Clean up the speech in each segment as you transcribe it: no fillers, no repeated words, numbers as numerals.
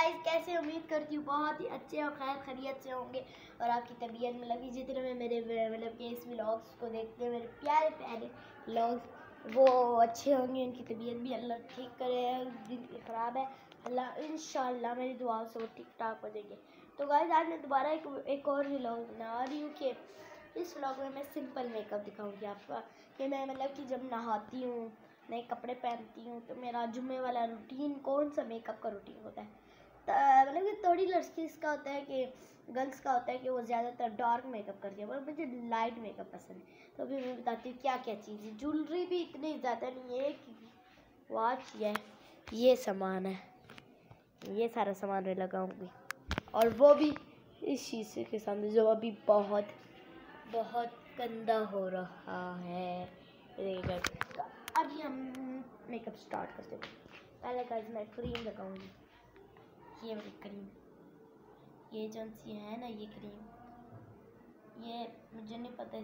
Guys, कैसे उम्मीद करती हूँ बहुत ही अच्छे और खैर खैरियत से होंगे और आपकी तबीयत मतलब कि जितने में मेरे मतलब कि इस व्लॉग्स को देखते हैं मेरे प्यारे प्यारे व्लॉग्स वो अच्छे होंगे। उनकी तबीयत भी अल्लाह ठीक करे, दिल ख़राब है अल्लाह इंशाअल्लाह मेरी दुआओं से वो ठीक ठाक हो जाएंगे। तो गाइस, आज मैं दोबारा एक और व्लॉग बना रही हूँ कि इस व्लॉग में मैं सिंपल मेकअप दिखाऊंगी आपका कि मैं मतलब कि जब नहाती हूँ नए कपड़े पहनती हूँ तो मेरा जुम्मे वाला रूटीन कौन सा मेकअप का रूटीन होता है। मतलब कि थोड़ी लड़कीज़ का होता है कि गर्ल्स का होता है कि वो ज़्यादातर डार्क मेकअप करती है, पर मुझे लाइट मेकअप पसंद है। तो अभी मैं बताती हूँ क्या क्या चीज़ है। ज्वेलरी भी इतनी ज़्यादा नहीं है कि वॉच ये सामान है, ये सारा सामान मैं लगाऊंगी और वो भी इस शीशे के सामने जो अभी बहुत बहुत गंदा हो रहा है। अभी हम मेकअप स्टार्ट करते हैं। पहले गाइस मैं क्रीम लगाऊंगी, ये वाली क्रीम, ये जो सी है ना ये क्रीम, ये मुझे नहीं पता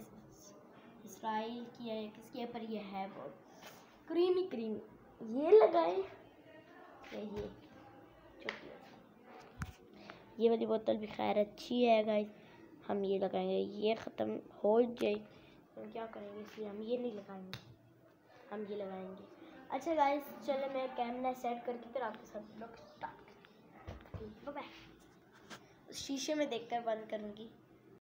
इसराइल की है किसकी है, पर ये है बहुत क्रीमी क्रीम। ये लगाए ये छोटी ये वाली बोतल भी खैर अच्छी है गाइस, हम ये लगाएंगे। ये ख़त्म हो जाए तो क्या करेंगे, इसलिए हम ये नहीं लगाएंगे, हम ये लगाएंगे। अच्छा गाइस, चलो मैं कैमरा सेट करके फिर आपके साथ ब्लॉग स्टार्ट करती हूँ। शीशे में देखकर बंद करूँगी।